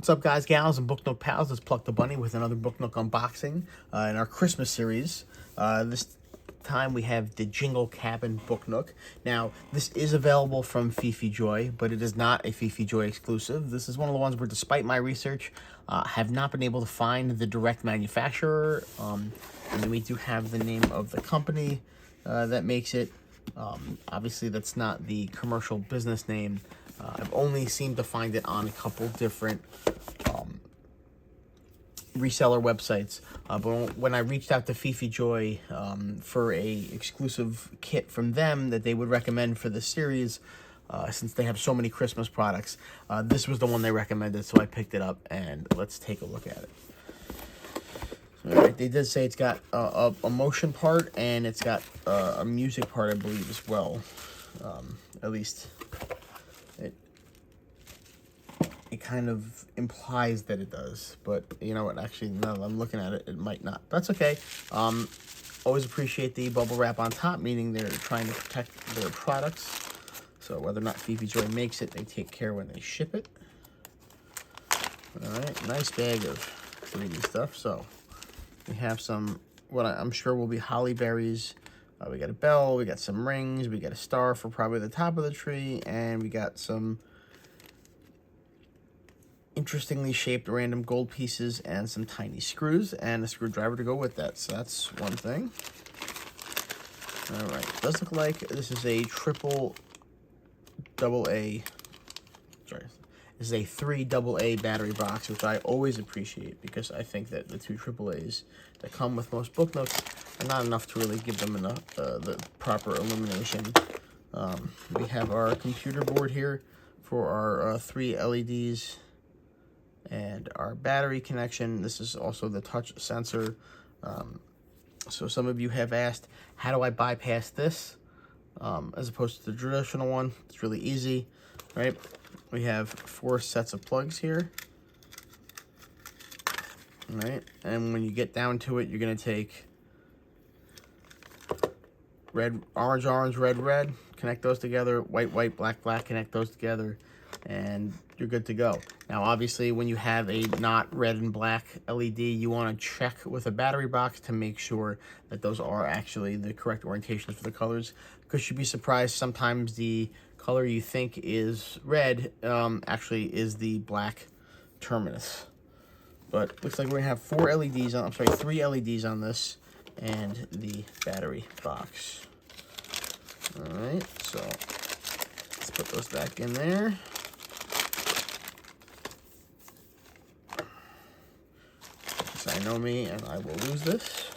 What's up, guys, gals, and Book Nook pals? It's Pluck the Bunny with another Book Nook unboxing in our Christmas series. This time we have the Jingle Cabin Book Nook. Now, this is available from Fifijoy, but it is not a Fifijoy exclusive. This is one of the ones where, despite my research, have not been able to find the direct manufacturer. And then we do have the name of the company that makes it. Obviously, that's not the commercial business name. I've only seemed to find it on a couple different reseller websites, but when I reached out to Fifijoy for a exclusive kit from them that they would recommend for this series, since they have so many Christmas products, this was the one they recommended, so I picked it up, and let's take a look at it. All right, they did say it's got a motion part, and it's got a music part, I believe, as well. At least it kind of implies that it does, but you know what, actually, now that I'm looking at it, it might not. That's okay. Always appreciate the bubble wrap on top, meaning they're trying to protect their products. So whether or not Fifijoy makes it, they take care when they ship it. All right, nice bag of 3D stuff. So we have some, what I'm sure will be holly berries. We got a bell, we got some rings, we got a star for probably the top of the tree, and we got some interestingly shaped random gold pieces and some tiny screws and a screwdriver to go with that. So that's one thing. All right, it does look like this is a this is a 3 AA battery box, which I always appreciate because I think that the 2 AAAs that come with most book nooks are not enough to really give them enough the proper illumination. We have our computer board here for our 3 LEDs and our battery connection. This is also the touch sensor. So some of you have asked, how do I bypass this as opposed to the traditional one? It's really easy, right? We have 4 sets of plugs here. All right, and when you get down to it, you're gonna take red, orange, red, connect those together, white, black, connect those together, and you're good to go. Now, obviously, when you have a not red and black LED, you want to check with a battery box to make sure that those are actually the correct orientations for the colors, because you'd be surprised sometimes the color you think is red actually is the black terminus. But looks like we're gonna have 3 LEDs on this, and the battery box. All right, so let's put those back in there. I know me, and I will lose this.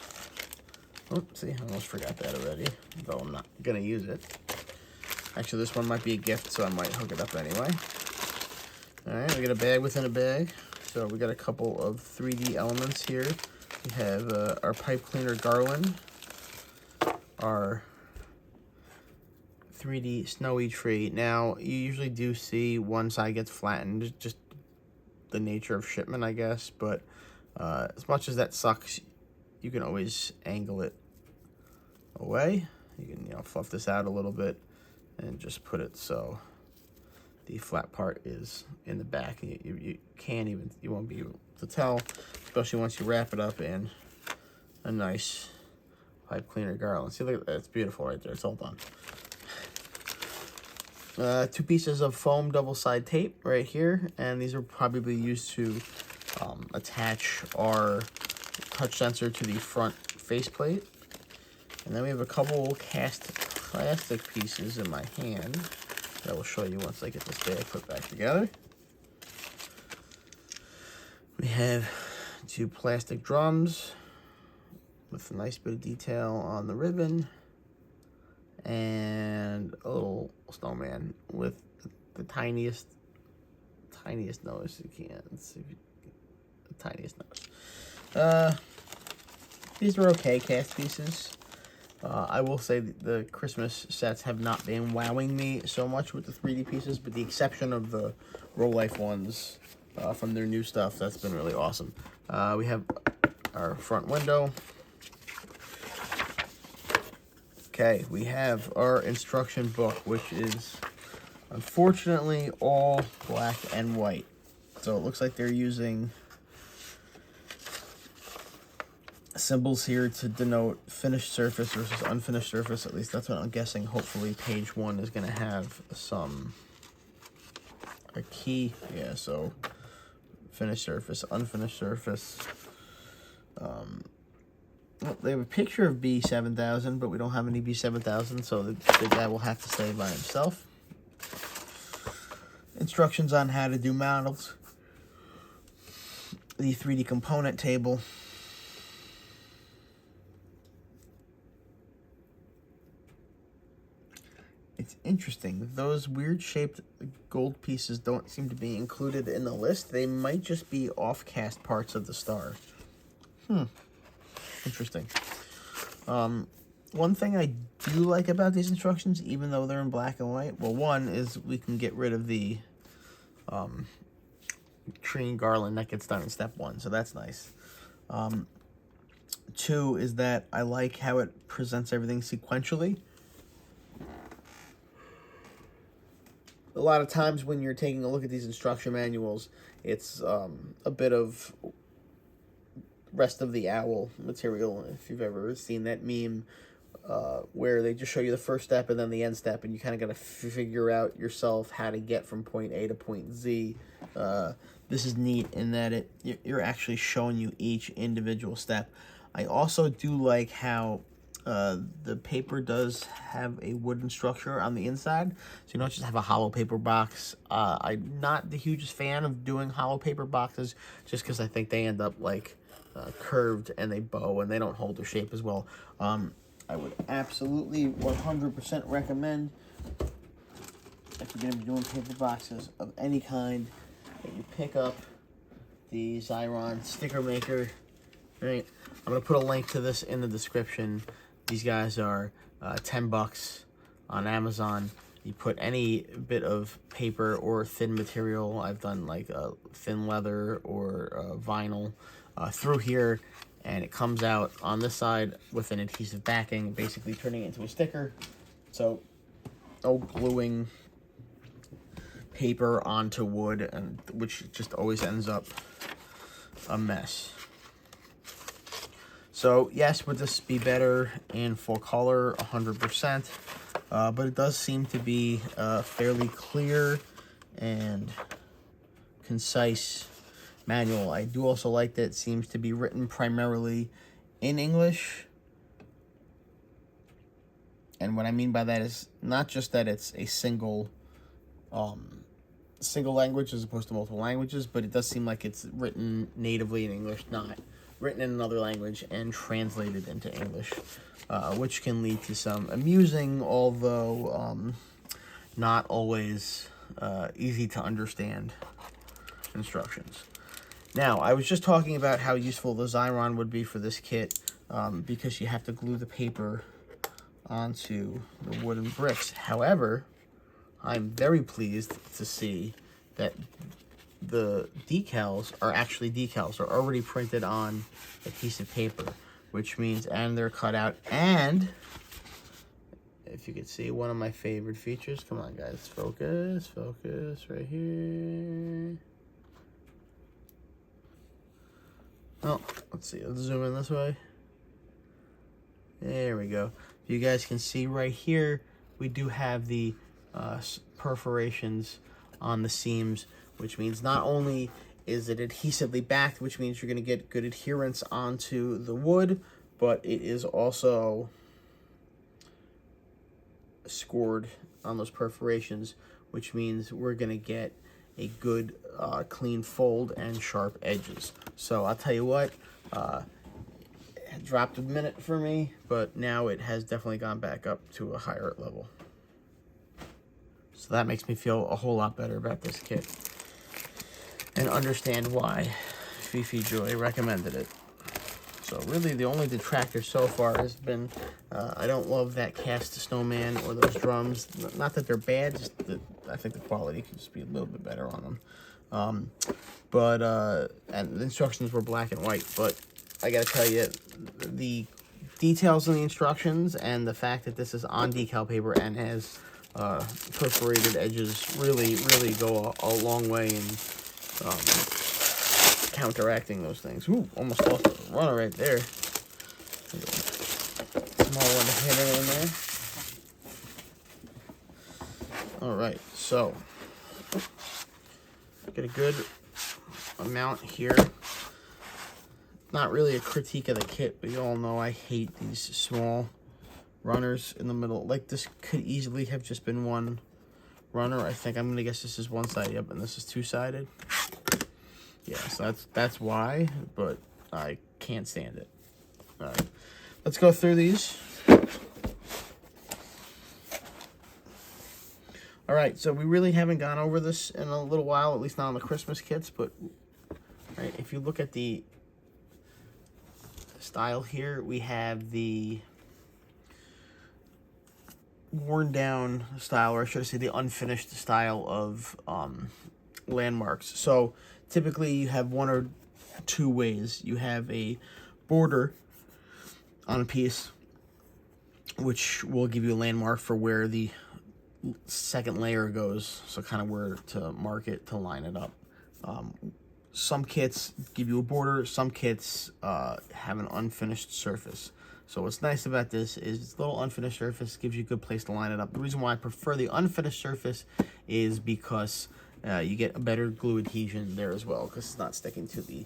Oh, see, I almost forgot that already, though I'm not gonna use it. Actually, this one might be a gift, so I might hook it up anyway. All right, we got a bag within a bag. So we got a couple of 3D elements here. We have our pipe cleaner garland, our 3D snowy tree. Now, you usually do see one side gets flattened, just the nature of shipment, I guess, but as much as that sucks, you can always angle it away. You can, fluff this out a little bit and just put it so the flat part is in the back. You won't be able to tell, especially once you wrap it up in a nice pipe cleaner garland. See, look at that, it's beautiful right there. It's all done. 2 pieces of foam double-side tape right here, and these are probably used to attach our touch sensor to the front faceplate. And then we have a couple cast plastic pieces in my hand that I will show you once I get this bag put back together. We have 2 plastic drums with a nice bit of detail on the ribbon, and a little snowman with the tiniest nose you can. Let's see if you the tiniest nose. These are okay cast pieces. I will say the Christmas sets have not been wowing me so much with the 3D pieces, but the exception of the Roll Life ones from their new stuff, that's been really awesome. We have our front window. Okay, we have our instruction book, which is unfortunately all black and white. So it looks like they're using symbols here to denote finished surface versus unfinished surface. At least that's what I'm guessing. Hopefully page 1 is going to have a key. Yeah, so finished surface, unfinished surface. Well, they have a picture of B7000, but we don't have any B7000, so the guy will have to stay by himself. Instructions on how to do models. The 3D component table. It's interesting. Those weird shaped gold pieces don't seem to be included in the list. They might just be off-cast parts of the star. Interesting. One thing I do like about these instructions, even though they're in black and white, well, one is we can get rid of the tree and garland that gets done in step 1, so that's nice. 2 is that I like how it presents everything sequentially. A lot of times when you're taking a look at these instruction manuals, it's a bit of rest of the owl material, if you've ever seen that meme where they just show you the first step and then the end step, and you kind of got to figure out yourself how to get from point A to point Z. This is neat in that you're actually showing you each individual step. I also do like how the paper does have a wooden structure on the inside, so you don't just have a hollow paper box. I'm not the hugest fan of doing hollow paper boxes, just because I think they end up like curved and they bow and they don't hold their shape as well. I would absolutely 100% recommend, if you're going to be doing paper boxes of any kind, that you pick up the Xyron sticker maker. Right, I'm going to put a link to this in the description. These guys are 10 bucks on Amazon. You put any bit of paper or thin material, I've done like thin leather or vinyl, through here, and it comes out on this side with an adhesive backing, basically turning it into a sticker. So no gluing paper onto wood, and which just always ends up a mess. So yes, would this be better in full color? 100%. But it does seem to be fairly clear and concise manual. I do also like that it seems to be written primarily in English. And what I mean by that is not just that it's a single language as opposed to multiple languages, but it does seem like it's written natively in English, not written in another language and translated into English, which can lead to some amusing, although not always easy to understand instructions. Now, I was just talking about how useful the Xyron would be for this kit, because you have to glue the paper onto the wooden bricks. However, I'm very pleased to see that the decals are actually decals. They're already printed on adhesive paper, which means, and they're cut out, and if you could see one of my favorite features, come on guys, focus right here. Oh, let's see, let's zoom in this way. There we go. You guys can see right here, we do have the perforations on the seams, which means not only is it adhesively backed, which means you're going to get good adherence onto the wood, but it is also scored on those perforations, which means we're going to get a good clean fold and sharp edges. So I'll tell you what, it dropped a minute for me, but now it has definitely gone back up to a higher level. So that makes me feel a whole lot better about this kit and understand why Fifijoy recommended it. So really the only detractor so far has been, I don't love that cast snowman or those drums. Not that they're bad, just that I think the quality could just be a little bit better on them. And the instructions were black and white, but I gotta tell you, the details in the instructions and the fact that this is on decal paper and has perforated edges really go a long way in counteracting those things. Ooh, almost lost a runner right there. Small one to hit it in there. All right, so get a good amount here. Not really a critique of the kit, but you all know I hate these small runners in the middle. Like, this could easily have just been one runner. I think I'm gonna guess this is one side. Yep, and this is two-sided. Yeah, so that's why, but I can't stand it. All right, let's go through these. All right, so we really haven't gone over this in a little while, at least not on the Christmas kits, but right, if you look at the style here, we have the worn down style, or I should say the unfinished style of landmarks. So typically you have one or two ways. You have a border on a piece, which will give you a landmark for where the second layer goes, so kind of where to mark it to line it up. Some kits give you a border, some kits have an unfinished surface. So what's nice about this is this little unfinished surface gives you a good place to line it up. The reason why I prefer the unfinished surface is because you get a better glue adhesion there as well, because it's not sticking to the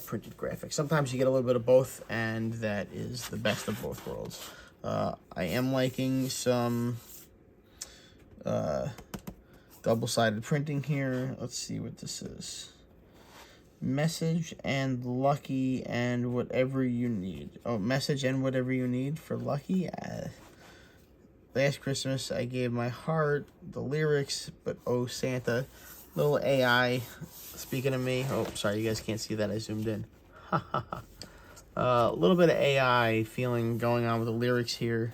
printed graphic. Sometimes you get a little bit of both, and that is the best of both worlds. I am liking some double-sided printing here. Let's see what this is. Message and lucky and whatever you need. Oh, message and whatever you need for lucky. Last Christmas I gave my heart, the lyrics, but oh Santa. Little AI speaking to me. Oh, sorry, you guys can't see that. I zoomed in. A little bit of AI feeling going on with the lyrics here.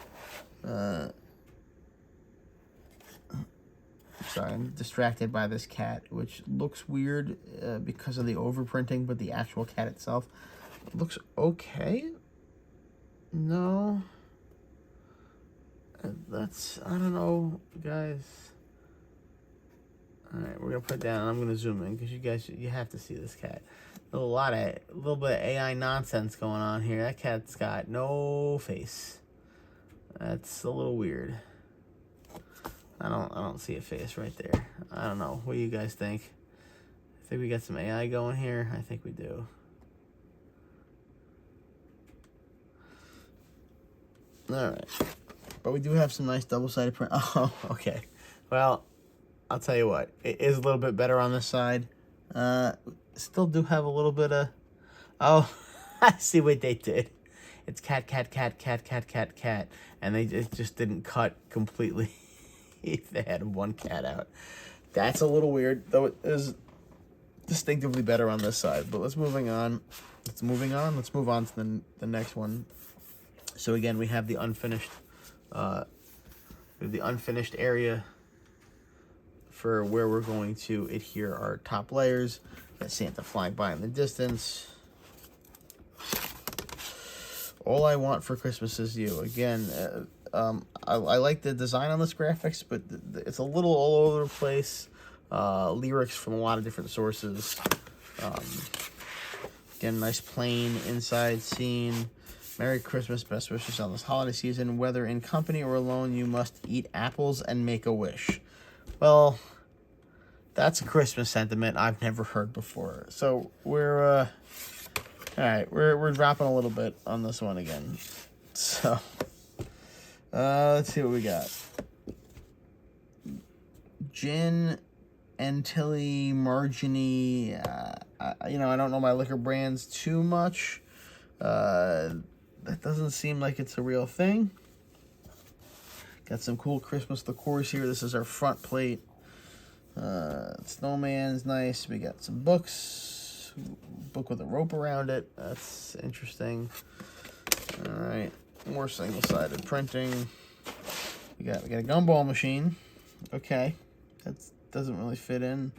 Sorry, I'm distracted by this cat, which looks weird because of the overprinting, but the actual cat itself looks okay. No. That's, I don't know, guys. Alright, we're going to put it down, and I'm going to zoom in, because you guys, you have to see this cat. A little bit of AI nonsense going on here. That cat's got no face. That's a little weird. I don't see a face right there. I don't know. What do you guys think? I think we got some AI going here. I think we do. Alright. But we do have some nice double-sided print. Oh, okay. Well, I'll tell you what. It is a little bit better on this side. Still do have a little bit of... Oh, I see what they did. It's cat, cat, cat, cat, cat, cat, cat. And it just didn't cut completely. They had one cat out. That's a little weird, though it is distinctively better on this side. But let's move on. Let's move on to the next one. So again, we have the unfinished area for where we're going to adhere our top layers. Got Santa flying by in the distance. All I want for Christmas is you. Again, I like the design on this graphics, but it's a little all over the place. Lyrics from a lot of different sources. Again, nice plain inside scene. Merry Christmas, best wishes on this holiday season. Whether in company or alone, you must eat apples and make a wish. Well, that's a Christmas sentiment I've never heard before. So we're all right, we're dropping a little bit on this one again. So let's see what we got. Gin, Antilli, Margini. I don't know my liquor brands too much. That doesn't seem like it's a real thing. Got some cool Christmas liqueurs here. This is our front plate. Snowman's nice. We got some books. Book with a rope around it. That's interesting. All right, more single-sided printing. We got a gumball machine. Okay, that doesn't really fit in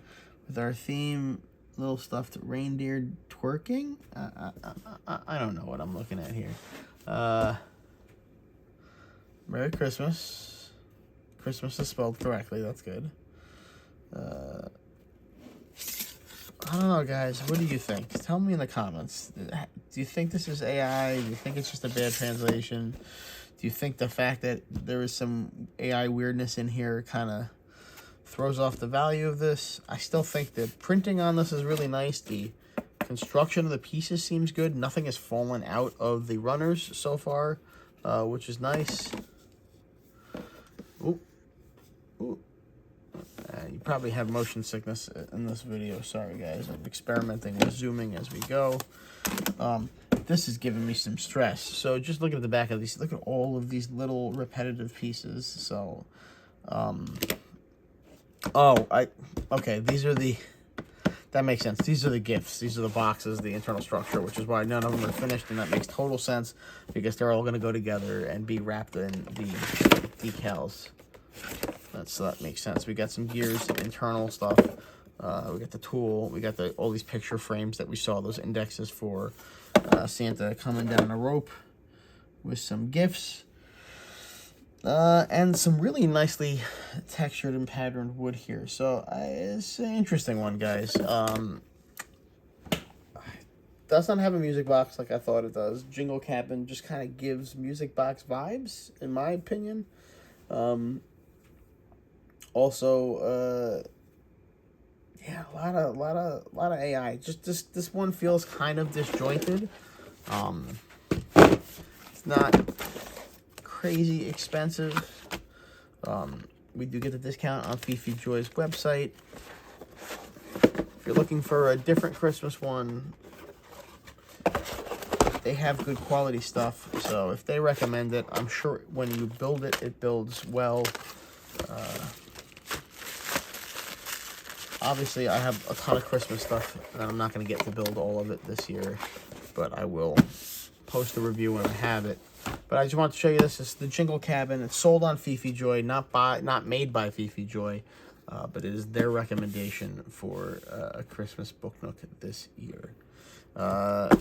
with our theme. Little stuffed reindeer twerking. I don't know what I'm looking at here. Merry Christmas. Christmas is spelled correctly. That's good. I don't know, guys. What do you think? Tell me in the comments. Do you think this is AI? Do you think it's just a bad translation? Do you think the fact that there is some AI weirdness in here kind of throws off the value of this? I still think the printing on this is really nice. The construction of the pieces seems good. Nothing has fallen out of the runners so far, which is nice. Ooh. Ooh. You probably have motion sickness in this video. Sorry, guys. I'm experimenting with zooming as we go. This is giving me some stress. So just look at the back of these. Look at all of these little repetitive pieces. So, okay. These are the, that makes sense. These are the gifts. These are the boxes, the internal structure, which is why none of them are finished. And that makes total sense because they're all going to go together and be wrapped in the decals. So that makes sense. We got some gears, some internal stuff. We got the tool. We got all these picture frames that we saw, those indexes for Santa coming down a rope with some gifts. And some really nicely textured and patterned wood here. So it's an interesting one, guys. Does not have a music box like I thought it does. Jingle Cabin just kind of gives music box vibes, in my opinion. Also, yeah, a lot of AI. Just this one feels kind of disjointed. It's not crazy expensive. We do get the discount on Fifijoy's website. If you're looking for a different Christmas one, they have good quality stuff. So if they recommend it, I'm sure when you build it, it builds well. Obviously, I have a ton of Christmas stuff, and I'm not going to get to build all of it this year, but I will post a review when I have it. But I just want to show you this. It's the Jingle Cabin. It's sold on Fifijoy, not made by Fifijoy, but it is their recommendation for a Christmas book nook this year. Have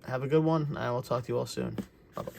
a good one. I will talk to you all soon. Bye-bye.